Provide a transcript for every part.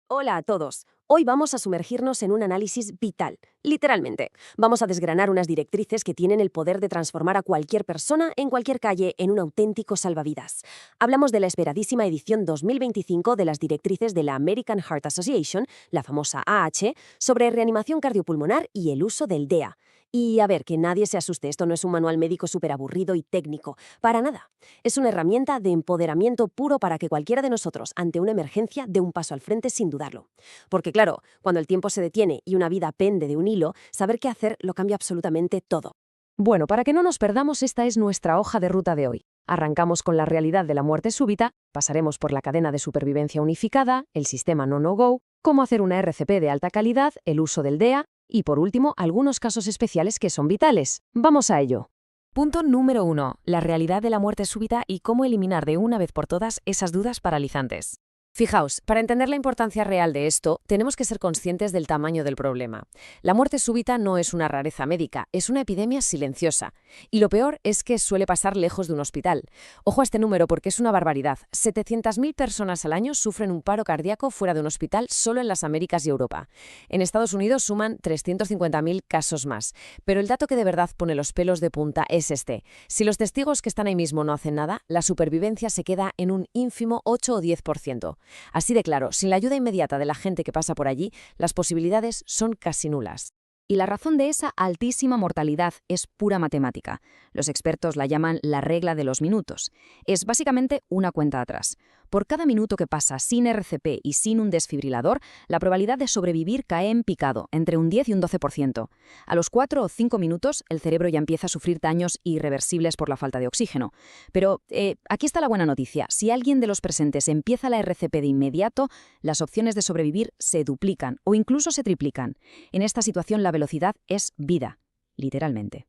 Hola a todos. Hoy vamos a sumergirnos en un análisis vital, literalmente. Vamos a desgranar unas directrices que tienen el poder de transformar a cualquier persona en cualquier calle en un auténtico salvavidas. Hablamos de la esperadísima edición 2025 de las directrices de la American Heart Association, la famosa AH, sobre reanimación cardiopulmonar y el uso del DEA. Y a ver, que nadie se asuste, esto no es un manual médico súper aburrido y técnico, para nada. Es una herramienta de empoderamiento puro para que cualquiera de nosotros, ante una emergencia, dé un paso al frente sin dudarlo. Porque claro, cuando el tiempo se detiene y una vida pende de un hilo, saber qué hacer lo cambia absolutamente todo. Bueno, para que no nos perdamos, esta es nuestra hoja de ruta de hoy. Arrancamos con la realidad de la muerte súbita, pasaremos por la cadena de supervivencia unificada, el sistema no-no-go, cómo hacer una RCP de alta calidad, el uso del DEA y, por último, algunos casos especiales que son vitales. Vamos a ello. Punto número 1. La realidad de la muerte súbita y cómo eliminar de una vez por todas esas dudas paralizantes. Fijaos, para entender la importancia real de esto, tenemos que ser conscientes del tamaño del problema. La muerte súbita no es una rareza médica, es una epidemia silenciosa. Y lo peor es que suele pasar lejos de un hospital. Ojo a este número porque es una barbaridad. 700.000 personas al año sufren un paro cardíaco fuera de un hospital solo en las Américas y Europa. En Estados Unidos suman 350.000 casos más. Pero el dato que de verdad pone los pelos de punta es este. Si los testigos que están ahí mismo no hacen nada, la supervivencia se queda en un ínfimo 8 o 10%. Así de claro, sin la ayuda inmediata de la gente que pasa por allí, las posibilidades son casi nulas. Y la razón de esa altísima mortalidad es pura matemática. Los expertos la llaman la regla de los minutos. Es básicamente una cuenta atrás. Por cada minuto que pasa sin RCP y sin un desfibrilador, la probabilidad de sobrevivir cae en picado, entre un 10 y un 12%. A los 4 o 5 minutos, el cerebro ya empieza a sufrir daños irreversibles por la falta de oxígeno. Pero aquí está la buena noticia. Si alguien de los presentes empieza la RCP de inmediato, las opciones de sobrevivir se duplican o incluso se triplican. En esta situación, la velocidad es vida, literalmente.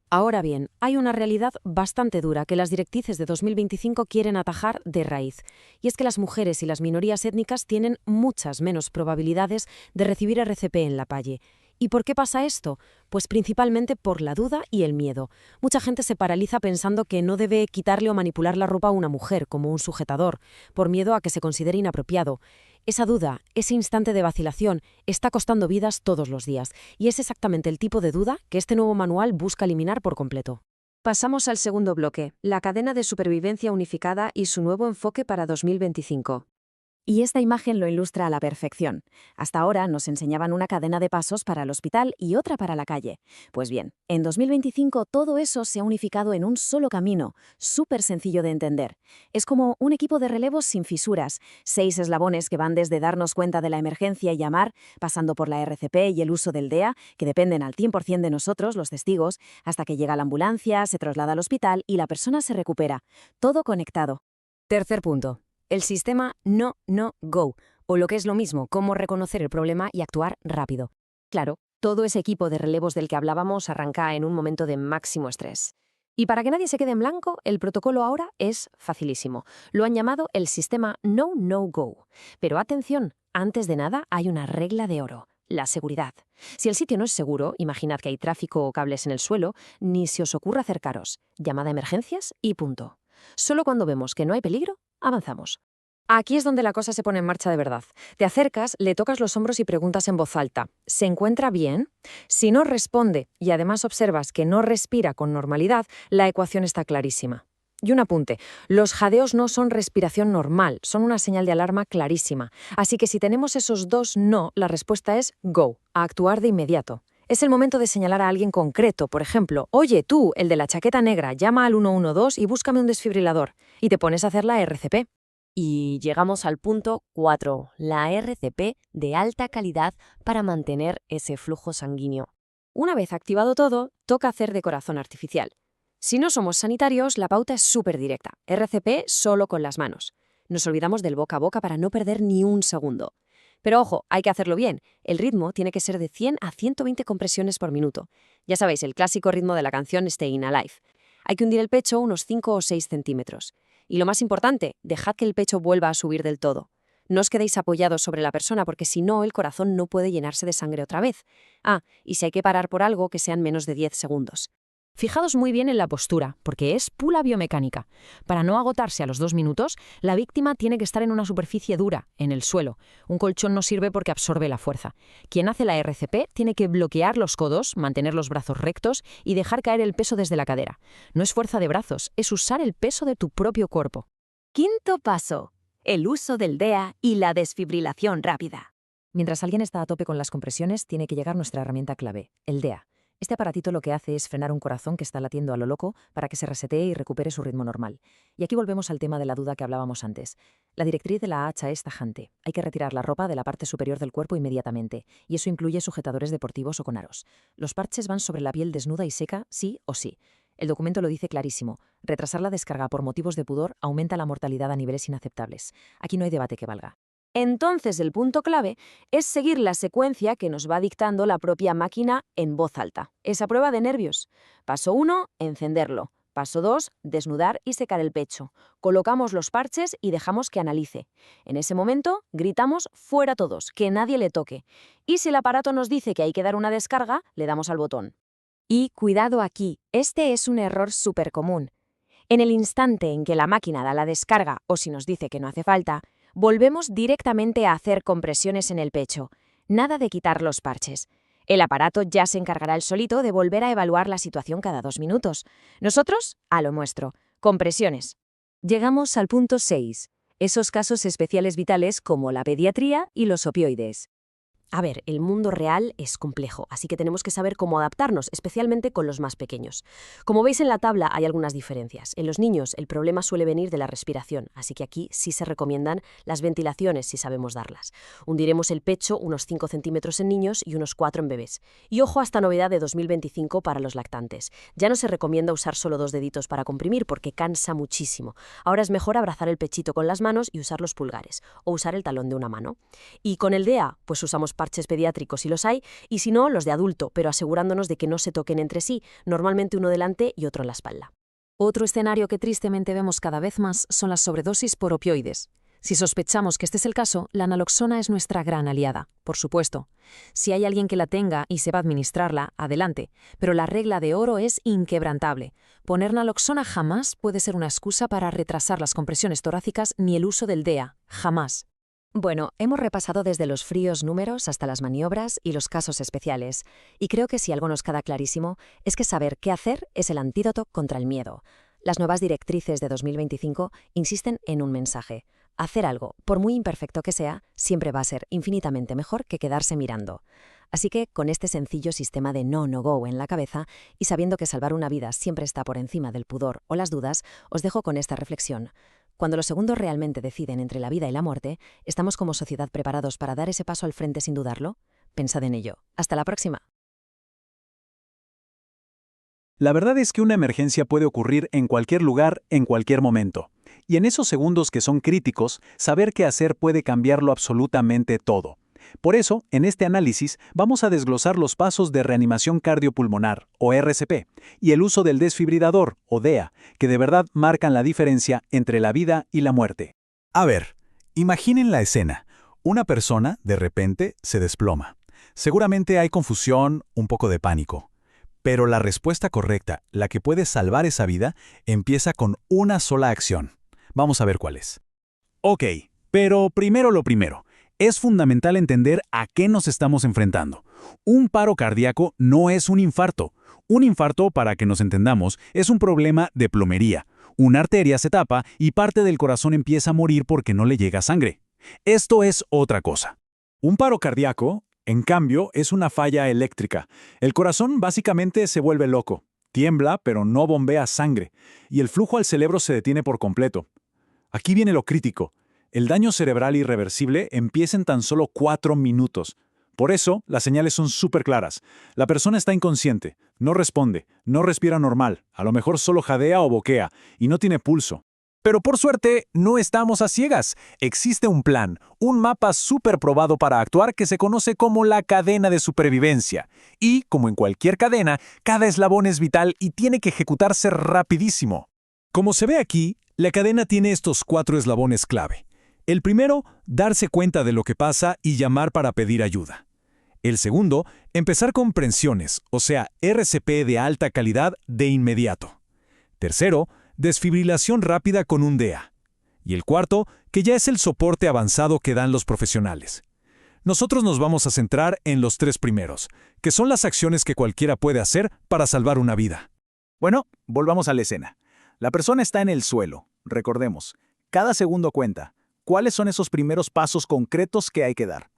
Ahora bien, hay una realidad bastante dura que las directrices de 2025 quieren atajar de raíz, y es que las mujeres y las minorías étnicas tienen muchas menos probabilidades de recibir RCP en la calle. ¿Y por qué pasa esto? Pues principalmente por la duda y el miedo. Mucha gente se paraliza pensando que no debe quitarle o manipular la ropa a una mujer, como un sujetador, por miedo a que se considere inapropiado. Esa duda, ese instante de vacilación, está costando vidas todos los días, y es exactamente el tipo de duda que este nuevo manual busca eliminar por completo. Pasamos al segundo bloque, la cadena de supervivencia unificada y su nuevo enfoque para 2025. Y esta imagen lo ilustra a la perfección. Hasta ahora nos enseñaban una cadena de pasos para el hospital y otra para la calle. Pues bien, en 2025 todo eso se ha unificado en un solo camino, súper sencillo de entender. Es como un equipo de relevos sin fisuras, 6 eslabones que van desde darnos cuenta de la emergencia y llamar, pasando por la RCP y el uso del DEA, que dependen al 100% de nosotros, los testigos, hasta que llega la ambulancia, se traslada al hospital y la persona se recupera. Todo conectado. Tercer punto. El sistema no-no-go, o lo que es lo mismo, cómo reconocer el problema y actuar rápido. Claro, todo ese equipo de relevos del que hablábamos arranca en un momento de máximo estrés. Y para que nadie se quede en blanco, el protocolo ahora es facilísimo. Lo han llamado el sistema no-no-go. Pero atención, antes de nada hay una regla de oro. La seguridad. Si el sitio no es seguro, imaginad que hay tráfico o cables en el suelo, ni se os ocurra acercaros. Llamada a emergencias y punto. Solo cuando vemos que no hay peligro, avanzamos. Aquí es donde la cosa se pone en marcha de verdad. Te acercas, le tocas los hombros y preguntas en voz alta, ¿se encuentra bien? Si no responde y además observas que no respira con normalidad, la ecuación está clarísima. Y un apunte, los jadeos no son respiración normal, son una señal de alarma clarísima. Así que si tenemos esos dos no, la respuesta es go, a actuar de inmediato. Es el momento de señalar a alguien concreto, por ejemplo, oye, tú, el de la chaqueta negra, llama al 112 y búscame un desfibrilador. Y te pones a hacer la RCP. Y llegamos al punto 4, la RCP de alta calidad para mantener ese flujo sanguíneo. Una vez activado todo, toca hacer de corazón artificial. Si no somos sanitarios, la pauta es súper directa. RCP solo con las manos. Nos olvidamos del boca a boca para no perder ni un segundo. Pero ojo, hay que hacerlo bien. El ritmo tiene que ser de 100 a 120 compresiones por minuto. Ya sabéis, el clásico ritmo de la canción Staying Alive. Hay que hundir el pecho unos 5 o 6 centímetros. Y lo más importante, dejad que el pecho vuelva a subir del todo. No os quedéis apoyados sobre la persona porque si no, el corazón no puede llenarse de sangre otra vez. Y si hay que parar por algo, que sean menos de 10 segundos. Fijaos muy bien en la postura, porque es pura biomecánica. Para no agotarse a los 2 minutos, la víctima tiene que estar en una superficie dura, en el suelo. Un colchón no sirve porque absorbe la fuerza. Quien hace la RCP tiene que bloquear los codos, mantener los brazos rectos y dejar caer el peso desde la cadera. No es fuerza de brazos, es usar el peso de tu propio cuerpo. Quinto paso: el uso del DEA y la desfibrilación rápida. Mientras alguien está a tope con las compresiones, tiene que llegar nuestra herramienta clave, el DEA. Este aparatito lo que hace es frenar un corazón que está latiendo a lo loco para que se resetee y recupere su ritmo normal. Y aquí volvemos al tema de la duda que hablábamos antes. La directriz de la AHA es tajante. Hay que retirar la ropa de la parte superior del cuerpo inmediatamente, y eso incluye sujetadores deportivos o con aros. Los parches van sobre la piel desnuda y seca, sí o sí. El documento lo dice clarísimo. Retrasar la descarga por motivos de pudor aumenta la mortalidad a niveles inaceptables. Aquí no hay debate que valga. Entonces, el punto clave es seguir la secuencia que nos va dictando la propia máquina en voz alta. Esa prueba de nervios. Paso 1, encenderlo. Paso 2, desnudar y secar el pecho. Colocamos los parches y dejamos que analice. En ese momento, gritamos fuera todos, que nadie le toque. Y si el aparato nos dice que hay que dar una descarga, le damos al botón. Y cuidado aquí, este es un error súper común. En el instante en que la máquina da la descarga o si nos dice que no hace falta, volvemos directamente a hacer compresiones en el pecho. Nada de quitar los parches. El aparato ya se encargará él solito de volver a evaluar la situación cada 2 minutos. Nosotros, a lo nuestro. Compresiones. Llegamos al punto 6. Esos casos especiales vitales como la pediatría y los opioides. A ver, el mundo real es complejo, así que tenemos que saber cómo adaptarnos, especialmente con los más pequeños. Como veis en la tabla hay algunas diferencias. En los niños el problema suele venir de la respiración, así que aquí sí se recomiendan las ventilaciones si sabemos darlas. Hundiremos el pecho unos 5 centímetros en niños y unos 4 en bebés. Y ojo a esta novedad de 2025 para los lactantes. Ya no se recomienda usar solo 2 deditos para comprimir porque cansa muchísimo. Ahora es mejor abrazar el pechito con las manos y usar los pulgares, o usar el talón de una mano. Y con el DEA, pues usamos parches pediátricos si los hay, y si no, los de adulto, pero asegurándonos de que no se toquen entre sí, normalmente uno delante y otro en la espalda. Otro escenario que tristemente vemos cada vez más son las sobredosis por opioides. Si sospechamos que este es el caso, la naloxona es nuestra gran aliada, por supuesto. Si hay alguien que la tenga y sepa administrarla, adelante, pero la regla de oro es inquebrantable. Poner naloxona jamás puede ser una excusa para retrasar las compresiones torácicas ni el uso del DEA, jamás. Bueno, hemos repasado desde los fríos números hasta las maniobras y los casos especiales, y creo que si algo nos queda clarísimo es que saber qué hacer es el antídoto contra el miedo. Las nuevas directrices de 2025 insisten en un mensaje. Hacer algo, por muy imperfecto que sea, siempre va a ser infinitamente mejor que quedarse mirando. Así que, con este sencillo sistema de no-go en la cabeza y sabiendo que salvar una vida siempre está por encima del pudor o las dudas, os dejo con esta reflexión. Cuando los segundos realmente deciden entre la vida y la muerte, ¿estamos como sociedad preparados para dar ese paso al frente sin dudarlo? Pensad en ello. Hasta la próxima. La verdad es que una emergencia puede ocurrir en cualquier lugar, en cualquier momento. Y en esos segundos que son críticos, saber qué hacer puede cambiarlo absolutamente todo. Por eso, en este análisis, vamos a desglosar los pasos de reanimación cardiopulmonar, o RCP, y el uso del desfibrilador, o DEA, que de verdad marcan la diferencia entre la vida y la muerte. A ver, imaginen la escena. Una persona, de repente, se desploma. Seguramente hay confusión, un poco de pánico. Pero la respuesta correcta, la que puede salvar esa vida, empieza con una sola acción. Vamos a ver cuál es. Ok, pero primero lo primero. Es fundamental entender a qué nos estamos enfrentando. Un paro cardíaco no es un infarto. Un infarto, para que nos entendamos, es un problema de plomería. Una arteria se tapa y parte del corazón empieza a morir porque no le llega sangre. Esto es otra cosa. Un paro cardíaco, en cambio, es una falla eléctrica. El corazón básicamente se vuelve loco. Tiembla, pero no bombea sangre. Y el flujo al cerebro se detiene por completo. Aquí viene lo crítico. El daño cerebral irreversible empieza en tan solo 4 minutos. Por eso, las señales son súper claras. La persona está inconsciente, no responde, no respira normal, a lo mejor solo jadea o boquea, y no tiene pulso. Pero por suerte, no estamos a ciegas. Existe un plan, un mapa súper probado para actuar que se conoce como la cadena de supervivencia. Y, como en cualquier cadena, cada eslabón es vital y tiene que ejecutarse rapidísimo. Como se ve aquí, la cadena tiene estos 4 eslabones clave. El primero, darse cuenta de lo que pasa y llamar para pedir ayuda. El segundo, empezar con prensiones, o sea, RCP de alta calidad de inmediato. Tercero, desfibrilación rápida con un DEA. Y el cuarto, que ya es el soporte avanzado que dan los profesionales. Nosotros nos vamos a centrar en los tres primeros, que son las acciones que cualquiera puede hacer para salvar una vida. Bueno, volvamos a la escena. La persona está en el suelo. Recordemos, cada segundo cuenta. ¿Cuáles son esos primeros pasos concretos que hay que dar?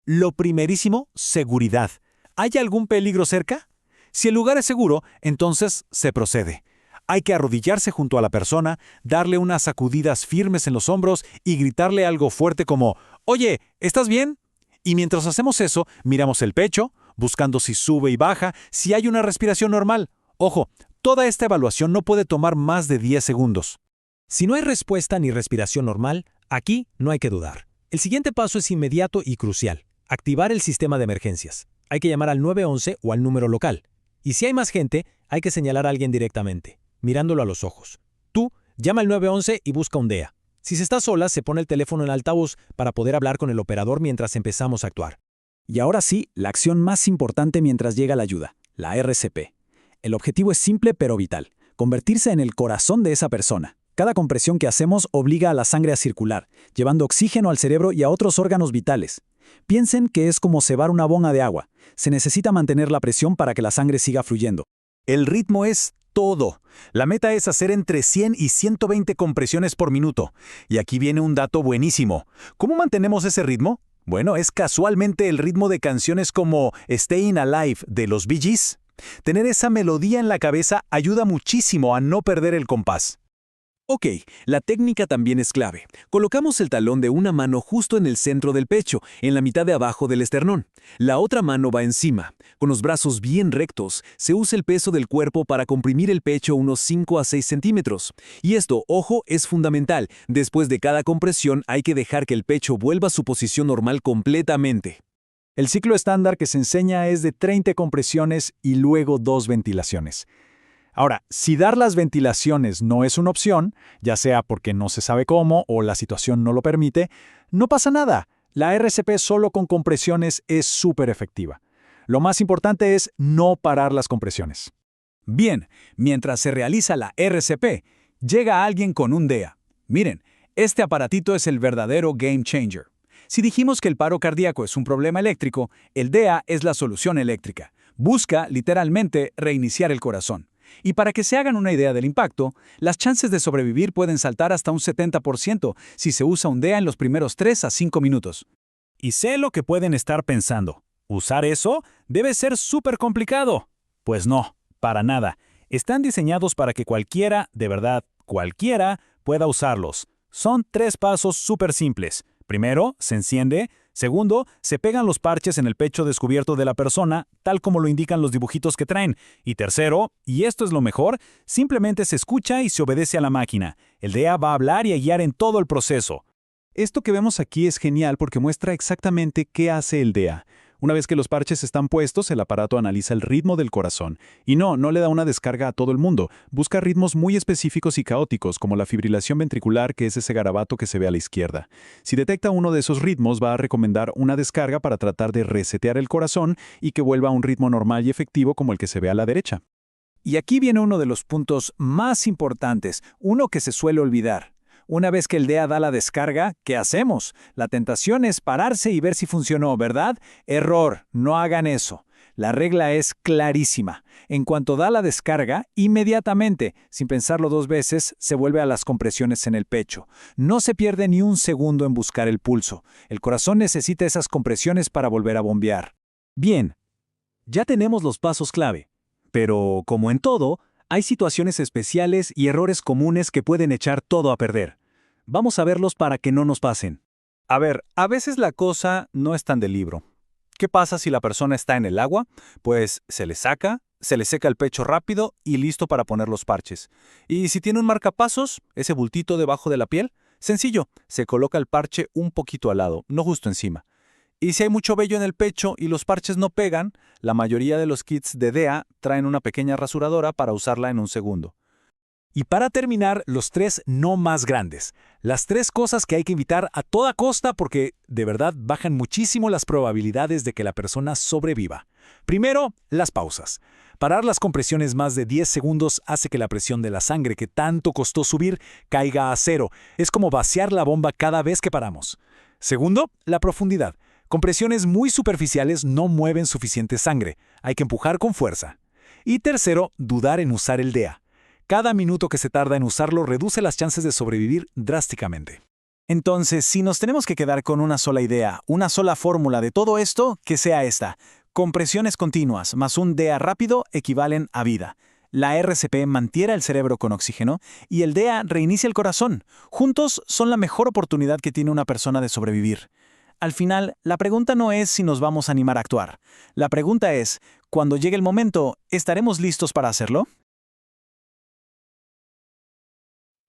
Lo primerísimo, seguridad. ¿Hay algún peligro cerca? Si el lugar es seguro, entonces se procede. Hay que arrodillarse junto a la persona, darle unas sacudidas firmes en los hombros y gritarle algo fuerte como «Oye, ¿estás bien?». Y mientras hacemos eso, miramos el pecho, buscando si sube y baja, si hay una respiración normal. Ojo, toda esta evaluación no puede tomar más de 10 segundos. Si no hay respuesta ni respiración normal, aquí no hay que dudar. El siguiente paso es inmediato y crucial. Activar el sistema de emergencias. Hay que llamar al 911 o al número local. Y si hay más gente, hay que señalar a alguien directamente, mirándolo a los ojos. Tú, llama al 911 y busca un DEA. Si se está sola, se pone el teléfono en altavoz para poder hablar con el operador mientras empezamos a actuar. Y ahora sí, la acción más importante mientras llega la ayuda, la RCP. El objetivo es simple pero vital, convertirse en el corazón de esa persona. Cada compresión que hacemos obliga a la sangre a circular, llevando oxígeno al cerebro y a otros órganos vitales. Piensen que es como cebar una bomba de agua. Se necesita mantener la presión para que la sangre siga fluyendo. El ritmo es todo. La meta es hacer entre 100 y 120 compresiones por minuto. Y aquí viene un dato buenísimo. ¿Cómo mantenemos ese ritmo? Bueno, es casualmente el ritmo de canciones como Staying Alive de los Bee Gees. Tener esa melodía en la cabeza ayuda muchísimo a no perder el compás. Ok, la técnica también es clave. Colocamos el talón de una mano justo en el centro del pecho, en la mitad de abajo del esternón. La otra mano va encima. Con los brazos bien rectos, se usa el peso del cuerpo para comprimir el pecho unos 5 a 6 centímetros. Y esto, ojo, es fundamental. Después de cada compresión hay que dejar que el pecho vuelva a su posición normal completamente. El ciclo estándar que se enseña es de 30 compresiones y luego 2 ventilaciones. Ahora, si dar las ventilaciones no es una opción, ya sea porque no se sabe cómo o la situación no lo permite, no pasa nada. La RCP solo con compresiones es súper efectiva. Lo más importante es no parar las compresiones. Bien, mientras se realiza la RCP, llega alguien con un DEA. Miren, este aparatito es el verdadero game changer. Si dijimos que el paro cardíaco es un problema eléctrico, el DEA es la solución eléctrica. Busca, literalmente, reiniciar el corazón. Y para que se hagan una idea del impacto, las chances de sobrevivir pueden saltar hasta un 70% si se usa un DEA en los primeros 3 a 5 minutos. Y sé lo que pueden estar pensando. ¿Usar eso? Debe ser súper complicado. Pues no, para nada. Están diseñados para que cualquiera, de verdad, cualquiera, pueda usarlos. Son 3 pasos súper simples. Primero, se enciende. Segundo, se pegan los parches en el pecho descubierto de la persona, tal como lo indican los dibujitos que traen. Y tercero, y esto es lo mejor, simplemente se escucha y se obedece a la máquina. El DEA va a hablar y a guiar en todo el proceso. Esto que vemos aquí es genial porque muestra exactamente qué hace el DEA. Una vez que los parches están puestos, el aparato analiza el ritmo del corazón. Y no le da una descarga a todo el mundo. Busca ritmos muy específicos y caóticos, como la fibrilación ventricular, que es ese garabato que se ve a la izquierda. Si detecta uno de esos ritmos, va a recomendar una descarga para tratar de resetear el corazón y que vuelva a un ritmo normal y efectivo como el que se ve a la derecha. Y aquí viene uno de los puntos más importantes, uno que se suele olvidar. Una vez que el DEA da la descarga, ¿qué hacemos? La tentación es pararse y ver si funcionó, ¿verdad? Error, no hagan eso. La regla es clarísima. En cuanto da la descarga, inmediatamente, sin pensarlo 2 veces, se vuelve a las compresiones en el pecho. No se pierde ni un segundo en buscar el pulso. El corazón necesita esas compresiones para volver a bombear. Bien, ya tenemos los pasos clave. Pero, como en todo, hay situaciones especiales y errores comunes que pueden echar todo a perder. Vamos a verlos para que no nos pasen. A ver, a veces la cosa no es tan de libro. ¿Qué pasa si la persona está en el agua? Pues se le saca, se le seca el pecho rápido y listo para poner los parches. Y si tiene un marcapasos, ese bultito debajo de la piel, sencillo, se coloca el parche un poquito al lado, no justo encima. Y si hay mucho vello en el pecho y los parches no pegan, la mayoría de los kits de DEA traen una pequeña rasuradora para usarla en un segundo. Y para terminar, los 3 no más grandes. Las 3 cosas que hay que evitar a toda costa porque de verdad bajan muchísimo las probabilidades de que la persona sobreviva. Primero, las pausas. Parar las compresiones más de 10 segundos hace que la presión de la sangre que tanto costó subir caiga a cero. Es como vaciar la bomba cada vez que paramos. Segundo, la profundidad. Compresiones muy superficiales no mueven suficiente sangre. Hay que empujar con fuerza. Y tercero, dudar en usar el DEA. Cada minuto que se tarda en usarlo reduce las chances de sobrevivir drásticamente. Entonces, si nos tenemos que quedar con una sola idea, una sola fórmula de todo esto, que sea esta. Compresiones continuas más un DEA rápido equivalen a vida. La RCP mantiene el cerebro con oxígeno y el DEA reinicia el corazón. Juntos son la mejor oportunidad que tiene una persona de sobrevivir. Al final, la pregunta no es si nos vamos a animar a actuar. La pregunta es, cuando llegue el momento, ¿estaremos listos para hacerlo?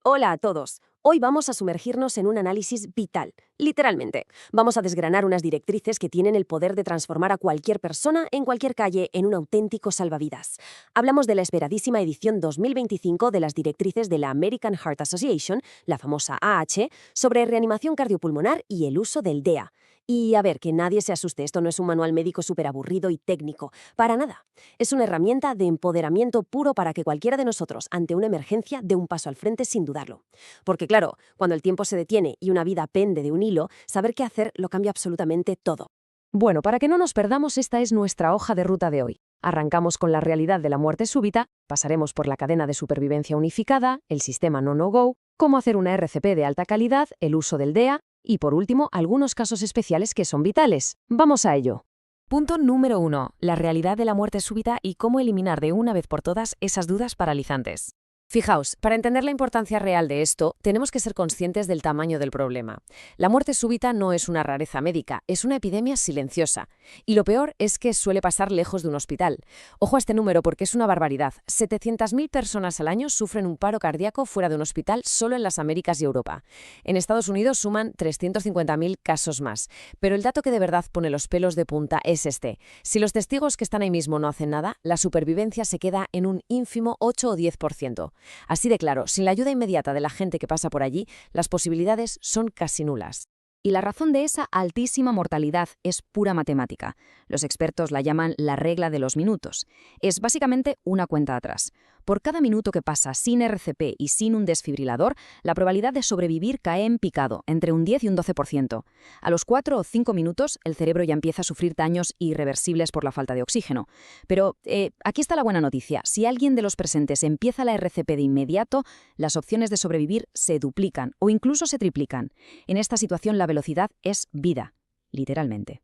Hola a todos. Hoy vamos a sumergirnos en un análisis vital, literalmente. Vamos a desgranar unas directrices que tienen el poder de transformar a cualquier persona en cualquier calle en un auténtico salvavidas. Hablamos de la esperadísima edición 2025 de las directrices de la American Heart Association, la famosa AH, sobre reanimación cardiopulmonar y el uso del DEA. Y a ver, que nadie se asuste, esto no es un manual médico súper aburrido y técnico, para nada. Es una herramienta de empoderamiento puro para que cualquiera de nosotros, ante una emergencia, dé un paso al frente sin dudarlo. Porque claro, cuando el tiempo se detiene y una vida pende de un hilo, saber qué hacer lo cambia absolutamente todo. Bueno, para que no nos perdamos, esta es nuestra hoja de ruta de hoy. Arrancamos con la realidad de la muerte súbita, pasaremos por la cadena de supervivencia unificada, el sistema no-no-go, cómo hacer una RCP de alta calidad, el uso del DEA y, por último, algunos casos especiales que son vitales. ¡Vamos a ello! Punto número 1. La realidad de la muerte súbita y cómo eliminar de una vez por todas esas dudas paralizantes. Fijaos, para entender la importancia real de esto, tenemos que ser conscientes del tamaño del problema. La muerte súbita no es una rareza médica, es una epidemia silenciosa. Y lo peor es que suele pasar lejos de un hospital. Ojo a este número porque es una barbaridad. 700.000 personas al año sufren un paro cardíaco fuera de un hospital solo en las Américas y Europa. En Estados Unidos suman 350.000 casos más. Pero el dato que de verdad pone los pelos de punta es este. Si los testigos que están ahí mismo no hacen nada, la supervivencia se queda en un ínfimo 8 o 10%. Así de claro, sin la ayuda inmediata de la gente que pasa por allí, las posibilidades son casi nulas. Y la razón de esa altísima mortalidad es pura matemática. Los expertos la llaman la regla de los minutos. Es básicamente una cuenta atrás. Por cada minuto que pasa sin RCP y sin un desfibrilador, la probabilidad de sobrevivir cae en picado, entre un 10 y un 12%. A los 4 o 5 minutos, el cerebro ya empieza a sufrir daños irreversibles por la falta de oxígeno. Pero aquí está la buena noticia. Si alguien de los presentes empieza la RCP de inmediato, las opciones de sobrevivir se duplican o incluso se triplican. En esta situación, la velocidad es vida, literalmente.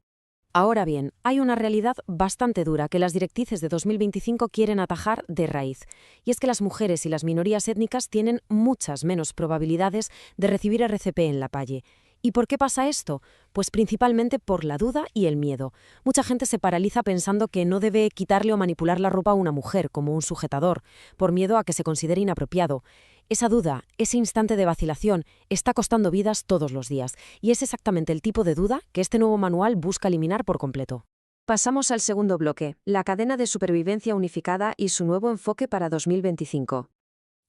Ahora bien, hay una realidad bastante dura que las directrices de 2025 quieren atajar de raíz, y es que las mujeres y las minorías étnicas tienen muchas menos probabilidades de recibir RCP en la calle. ¿Y por qué pasa esto? Pues principalmente por la duda y el miedo. Mucha gente se paraliza pensando que no debe quitarle o manipular la ropa a una mujer, como un sujetador, por miedo a que se considere inapropiado. Esa duda, ese instante de vacilación, está costando vidas todos los días, y es exactamente el tipo de duda que este nuevo manual busca eliminar por completo. Pasamos al segundo bloque, la cadena de supervivencia unificada y su nuevo enfoque para 2025.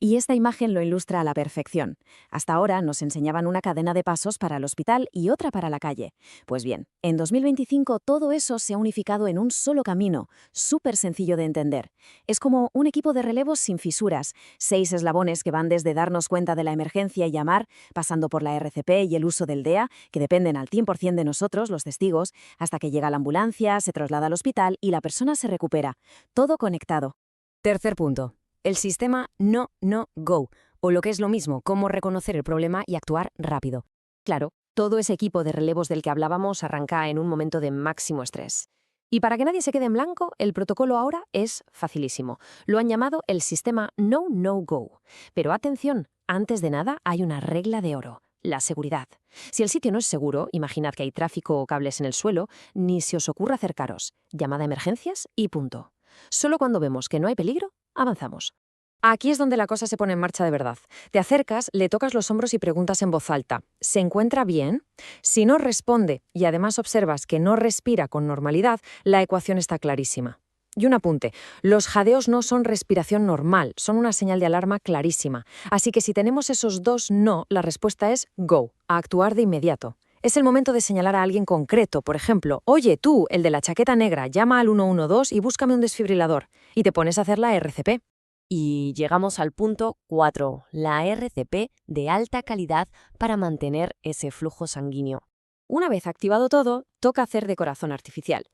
Y esta imagen lo ilustra a la perfección. Hasta ahora nos enseñaban una cadena de pasos para el hospital y otra para la calle. Pues bien, en 2025 todo eso se ha unificado en un solo camino, súper sencillo de entender. Es como un equipo de relevos sin fisuras, 6 eslabones que van desde darnos cuenta de la emergencia y llamar, pasando por la RCP y el uso del DEA, que dependen al 100% de nosotros, los testigos, hasta que llega la ambulancia, se traslada al hospital y la persona se recupera. Todo conectado. Tercer punto. El sistema no-no-go, o lo que es lo mismo, cómo reconocer el problema y actuar rápido. Claro, todo ese equipo de relevos del que hablábamos arranca en un momento de máximo estrés. Y para que nadie se quede en blanco, el protocolo ahora es facilísimo. Lo han llamado el sistema no-no-go. Pero atención, antes de nada hay una regla de oro. La seguridad. Si el sitio no es seguro, imaginad que hay tráfico o cables en el suelo, ni se os ocurra acercaros. Llamada a emergencias y punto. Solo cuando vemos que no hay peligro, avanzamos. Aquí es donde la cosa se pone en marcha de verdad. Te acercas, le tocas los hombros y preguntas en voz alta, ¿se encuentra bien? Si no responde y además observas que no respira con normalidad, la ecuación está clarísima. Y un apunte, los jadeos no son respiración normal, son una señal de alarma clarísima. Así que si tenemos esos dos no, la respuesta es go, a actuar de inmediato. Es el momento de señalar a alguien concreto, por ejemplo, oye, tú, el de la chaqueta negra, llama al 112 y búscame un desfibrilador. Y te pones a hacer la RCP. Y llegamos al punto 4, la RCP de alta calidad para mantener ese flujo sanguíneo. Una vez activado todo, toca hacer de corazón artificial.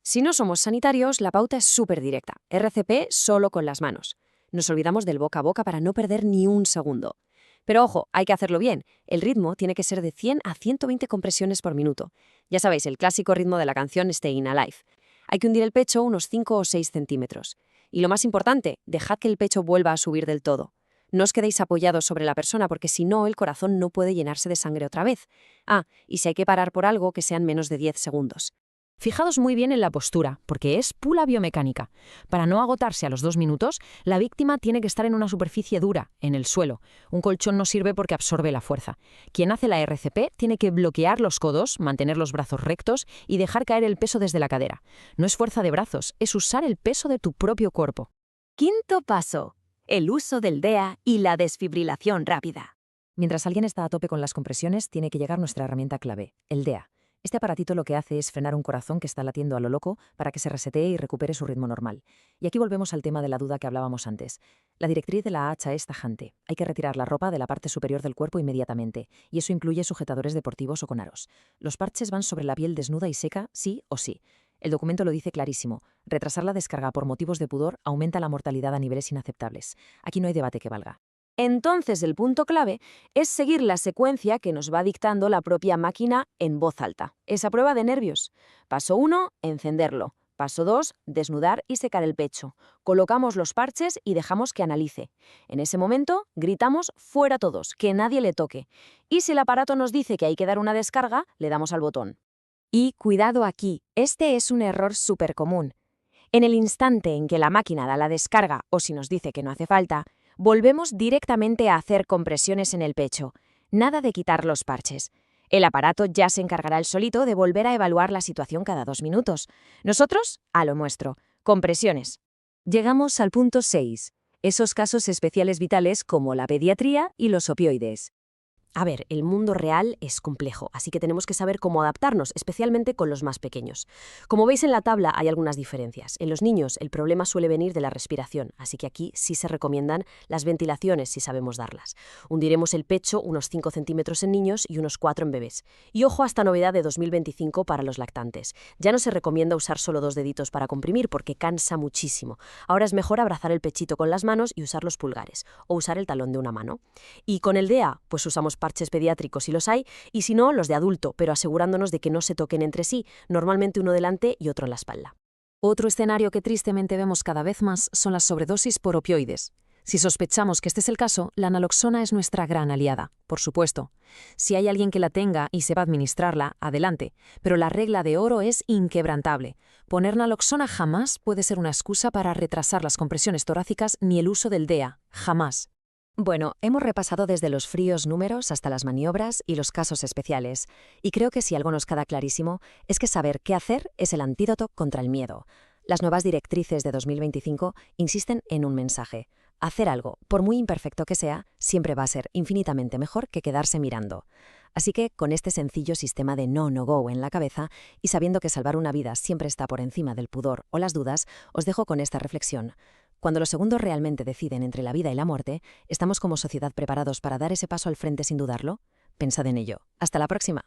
Si no somos sanitarios, la pauta es súper directa. RCP solo con las manos. Nos olvidamos del boca a boca para no perder ni un segundo. Pero ojo, hay que hacerlo bien. El ritmo tiene que ser de 100 a 120 compresiones por minuto. Ya sabéis, el clásico ritmo de la canción Staying Alive. Hay que hundir el pecho unos 5 o 6 centímetros. Y lo más importante, dejad que el pecho vuelva a subir del todo. No os quedéis apoyados sobre la persona porque si no, el corazón no puede llenarse de sangre otra vez. Y si hay que parar por algo, que sean menos de 10 segundos. Fijaos muy bien en la postura, porque es pura biomecánica. Para no agotarse a los 2 minutos, la víctima tiene que estar en una superficie dura, en el suelo. Un colchón no sirve porque absorbe la fuerza. Quien hace la RCP tiene que bloquear los codos, mantener los brazos rectos y dejar caer el peso desde la cadera. No es fuerza de brazos, es usar el peso de tu propio cuerpo. Quinto paso, el uso del DEA y la desfibrilación rápida. Mientras alguien está a tope con las compresiones, tiene que llegar nuestra herramienta clave, el DEA. Este aparatito lo que hace es frenar un corazón que está latiendo a lo loco para que se resetee y recupere su ritmo normal. Y aquí volvemos al tema de la duda que hablábamos antes. La directriz de la AHA es tajante. Hay que retirar la ropa de la parte superior del cuerpo inmediatamente, y eso incluye sujetadores deportivos o con aros. Los parches van sobre la piel desnuda y seca, sí o sí. El documento lo dice clarísimo. Retrasar la descarga por motivos de pudor aumenta la mortalidad a niveles inaceptables. Aquí no hay debate que valga. Entonces el punto clave es seguir la secuencia que nos va dictando la propia máquina en voz alta. Esa prueba de nervios. Paso 1, encenderlo. Paso 2, desnudar y secar el pecho. Colocamos los parches y dejamos que analice. En ese momento, gritamos fuera todos, que nadie le toque. Y si el aparato nos dice que hay que dar una descarga, le damos al botón. Y cuidado aquí, este es un error súper común. En el instante en que la máquina da la descarga o si nos dice que no hace falta, volvemos directamente a hacer compresiones en el pecho. Nada de quitar los parches. El aparato ya se encargará él solito de volver a evaluar la situación cada 2 minutos. Nosotros, a lo nuestro. Compresiones. Llegamos al punto 6. Esos casos especiales vitales como la pediatría y los opioides. A ver, el mundo real es complejo, así que tenemos que saber cómo adaptarnos, especialmente con los más pequeños. Como veis en la tabla hay algunas diferencias. En los niños el problema suele venir de la respiración, así que aquí sí se recomiendan las ventilaciones si sabemos darlas. Hundiremos el pecho unos 5 centímetros en niños y unos 4 en bebés. Y ojo a esta novedad de 2025 para los lactantes. Ya no se recomienda usar solo 2 deditos para comprimir porque cansa muchísimo. Ahora es mejor abrazar el pechito con las manos y usar los pulgares, o usar el talón de una mano. Y con el DEA, pues usamos parches pediátricos si los hay, y si no, los de adulto, pero asegurándonos de que no se toquen entre sí, normalmente uno delante y otro en la espalda. Otro escenario que tristemente vemos cada vez más son las sobredosis por opioides. Si sospechamos que este es el caso, la naloxona es nuestra gran aliada, por supuesto. Si hay alguien que la tenga y sepa administrarla, adelante, pero la regla de oro es inquebrantable. Poner naloxona jamás puede ser una excusa para retrasar las compresiones torácicas ni el uso del DEA, jamás. Bueno, hemos repasado desde los fríos números hasta las maniobras y los casos especiales, y creo que si algo nos queda clarísimo es que saber qué hacer es el antídoto contra el miedo. Las nuevas directrices de 2025 insisten en un mensaje. Hacer algo, por muy imperfecto que sea, siempre va a ser infinitamente mejor que quedarse mirando. Así que, con este sencillo sistema de no-no-go en la cabeza y sabiendo que salvar una vida siempre está por encima del pudor o las dudas, os dejo con esta reflexión. Cuando los segundos realmente deciden entre la vida y la muerte, ¿estamos como sociedad preparados para dar ese paso al frente sin dudarlo? Pensad en ello. Hasta la próxima.